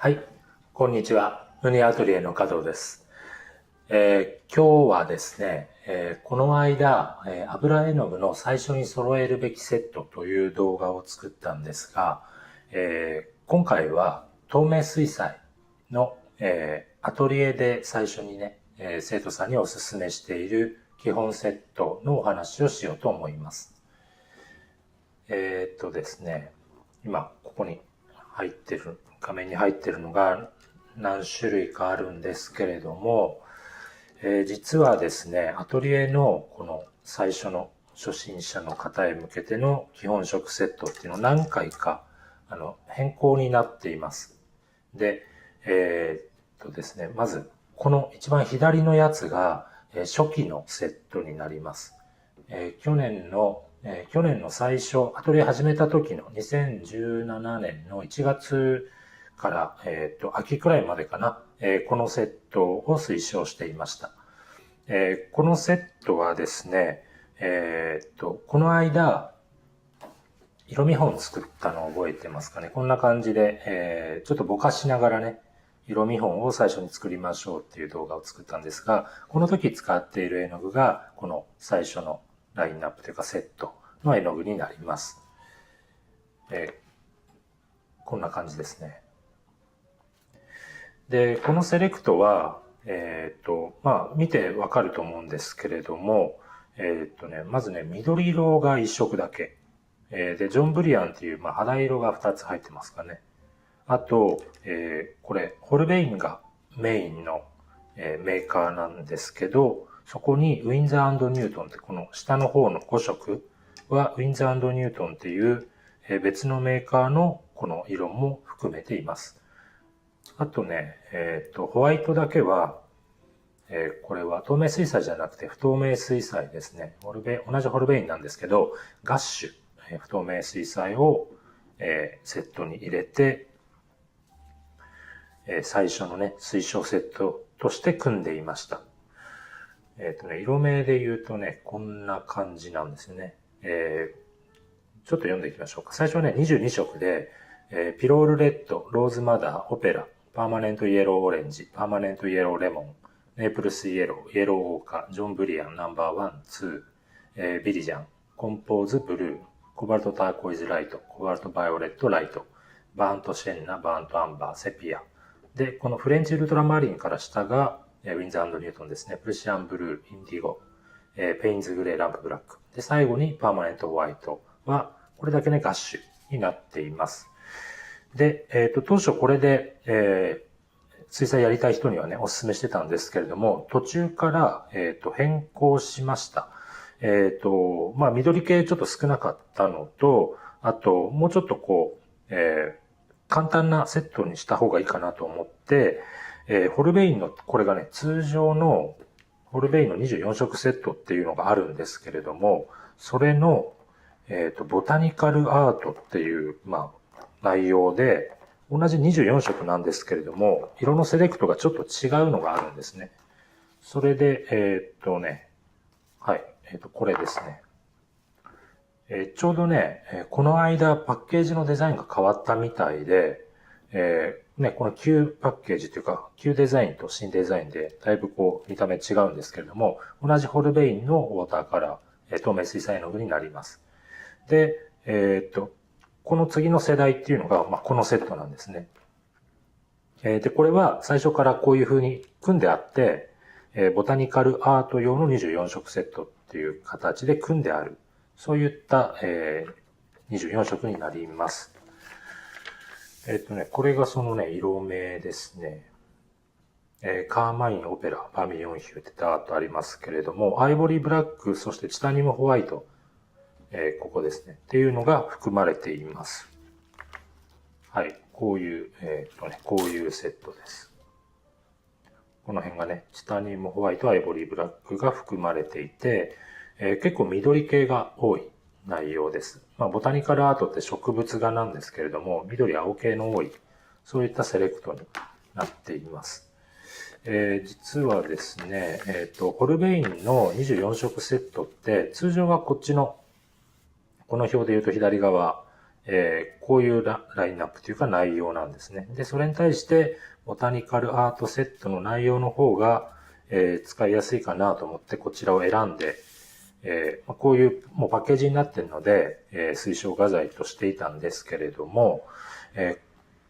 はい、こんにちは。ムニアトリエの加藤です。今日はですね、この間、油絵の具の最初に揃えるべきセットという動画を作ったんですが、今回は透明水彩の、アトリエで最初にね、生徒さんにお勧めしている基本セットのお話をしようと思います。ですね、今ここに入ってる、画面に入ってるのが何種類かあるんですけれども、実はですね、アトリエのこの最初の初心者の方へ向けての基本色セットっていうのを何回か変更になっています。で、ですね、まずこの一番左のやつが初期のセットになります。去年の最初、アトリエ始めた時の2017年の1月から、秋くらいまでかな、このセットを推奨していました。このセットはですね、この間、色見本作ったのを覚えてますかね。こんな感じで、ちょっとぼかしながらね、色見本を最初に作りましょうっていう動画を作ったんですが、この時使っている絵の具が、この最初のラインナップというかセットの絵の具になります。こんな感じですね。で、このセレクトは、見てわかると思うんですけれども、まずね、緑色が一色だけ。で、ジョン・ブリアンっていう、肌色が2つ入ってますかね。あと、これ、ホルベインがメインの、メーカーなんですけど、そこにウィンザー&ニュートンってこの下の方の5色はウィンザー&ニュートンっていう、別のメーカーのこの色も含めています。あとね、ホワイトだけは、これは透明水彩じゃなくて不透明水彩ですね。同じホルベインなんですけど、ガッシュ、不透明水彩を、セットに入れて、最初のね、推奨セットとして組んでいました。色名で言うとね、こんな感じなんですね。ちょっと読んでいきましょうか。最初はね、22色で、ピロールレッド、ローズマダー、オペラ、パーマネントイエローオレンジ、パーマネントイエローレモン、メープルスイエロー、イエローオーカー、ジョンブリアンナンバー1、2、ビリジャン、コンポーズブルー、コバルトターコイズライト、コバルトバイオレットライト、バーントシェンナ、バーントアンバー、セピア。で、このフレンチウルトラマリンから下が、ウィンズ&ニュートンですね。プルシアンブルー、インディゴ、ペインズグレー、ランプブラック。で、最後にパーマネントホワイトは、これだけね、ガッシュになっています。で、当初これで、水彩やりたい人にはね、お勧めしてたんですけれども、途中から、変更しました。緑系ちょっと少なかったのと、あと、もうちょっとこう、簡単なセットにした方がいいかなと思って、ホルベインの、これがね、通常のホルベインの24色セットっていうのがあるんですけれども、それの、ボタニカルアートっていう、内容で、同じ24色なんですけれども、色のセレクトがちょっと違うのがあるんですね。それで、はい、これですね。ちょうどね、この間パッケージのデザインが変わったみたいで、この旧パッケージというか、旧デザインと新デザインで、だいぶこう、見た目違うんですけれども、同じホルベインのウォーターカラー、透明水彩絵の具になります。で、この次の世代っていうのが、このセットなんですね。で、これは最初からこういう風に組んであって、ボタニカルアート用の24色セットっていう形で組んである。そういった、24色になります。これがそのね、色名ですね。カーマイン、オペラ、バーミリオンヒューってダーッとありますけれども、アイボリーブラック、そしてチタニウムホワイト、ここですね。っていうのが含まれています。はい。こういう、こういうセットです。この辺がね、チタニウムホワイト、アイボリーブラックが含まれていて、結構緑系が多い内容です。ボタニカルアートって植物画なんですけれども、緑青系の多い、そういったセレクトになっています。実はですね、ホルベインの24色セットって、通常はこっちの、この表で言うと左側、こういうラインナップというか内容なんですね。で、それに対してボタニカルアートセットの内容の方が、使いやすいかなと思ってこちらを選んで、こういうもうパッケージになっているので、推奨画材としていたんですけれども、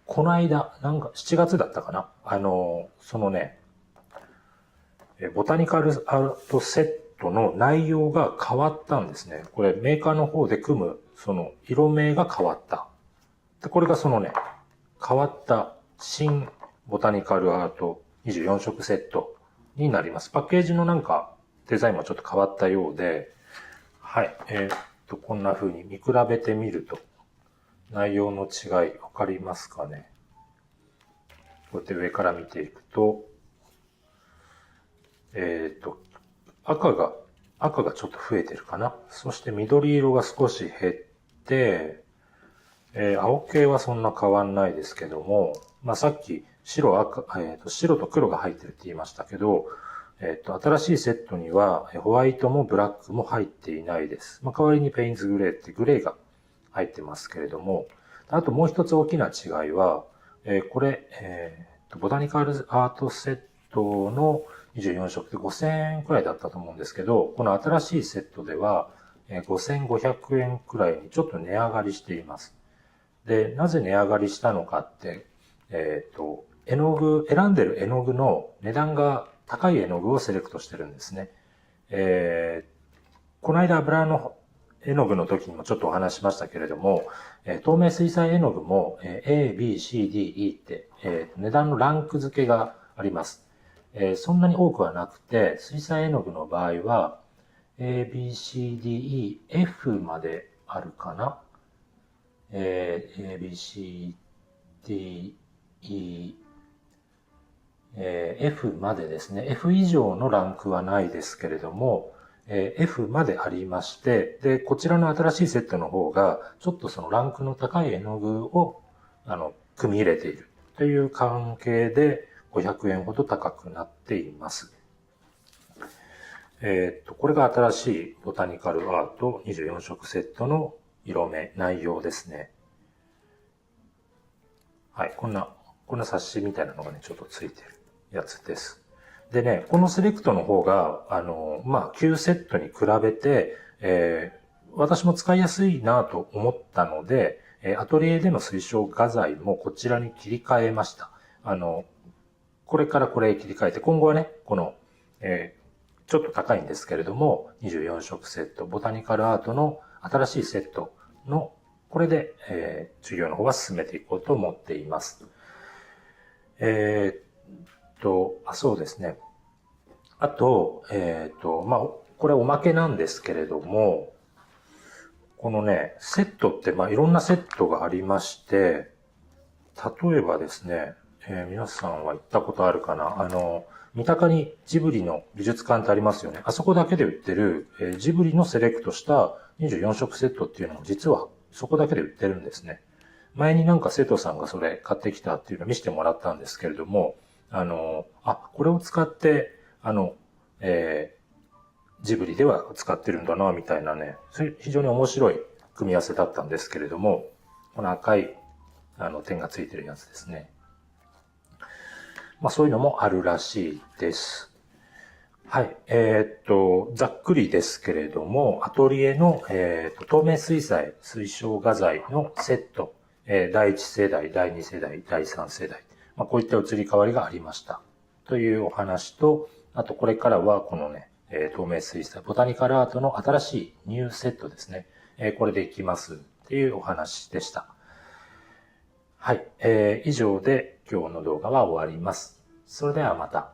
この間、7月だったかな、そのね、ボタニカルアートセットの内容が変わったんですね。これメーカーの方で組む、その色名が変わった。で、これがそのね、変わった新ボタニカルアート24色セットになります。パッケージのデザインもちょっと変わったようで、はい。こんな風に見比べてみると、内容の違いわかりますかね。こうやって上から見ていくと、赤がちょっと増えてるかな。そして緑色が少し減って、青系はそんな変わんないですけども、さっき白と黒が入ってるって言いましたけど、新しいセットにはホワイトもブラックも入っていないです。代わりにペインズグレーってグレーが入ってますけれども、あともう一つ大きな違いは、これ、ボタニカルアートセットの24色って5000円くらいだったと思うんですけど、この新しいセットでは5500円くらいにちょっと値上がりしています。で、なぜ値上がりしたのかって、選んでる絵の具の値段が高い絵の具をセレクトしてるんですね。この間油の絵の具の時にもちょっとお話しましたけれども、透明水彩絵の具も A, B, C, D, E って、値段のランク付けがあります。そんなに多くはなくて、水彩絵の具の場合は A, B, C, D, E, F まであるかな。A, B, C, D, E, F までですね。F 以上のランクはないですけれども、F までありまして、で、こちらの新しいセットの方が、ちょっとそのランクの高い絵の具を、組み入れているという関係で、500円ほど高くなっています。これが新しいボタニカルアート24色セットの色目、内容ですね。はい、こんな冊子みたいなのがね、ちょっとついてるやつです。でね、このセレクトの方が、旧セットに比べて、私も使いやすいなと思ったので、アトリエでの推奨画材もこちらに切り替えました。これからこれへ切り替えて、今後はね、この、ちょっと高いんですけれども、24色セット、ボタニカルアートの新しいセットの、これで、授業の方は進めていこうと思っています。そうですね。あと、これおまけなんですけれども、このね、セットって、いろんなセットがありまして、例えばですね、皆さんは行ったことあるかな？三鷹にジブリの美術館ってありますよね。あそこだけで売ってる、ジブリのセレクトした24色セットっていうのも実はそこだけで売ってるんですね。前に瀬戸さんがそれ買ってきたっていうのを見せてもらったんですけれども、これを使って、ジブリでは使ってるんだな、みたいなね、非常に面白い組み合わせだったんですけれども、この赤い、点がついてるやつですね。そういうのもあるらしいです。はい。ざっくりですけれども、アトリエの、透明水彩推奨画材のセット、第1世代、第2世代、第3世代、こういった移り変わりがありました。というお話と、あとこれからはこのね、透明水彩、ボタニカルアートの新しいニューセットですね。これでいきますっていうお話でした。はい。以上で今日の動画は終わります。それではまた。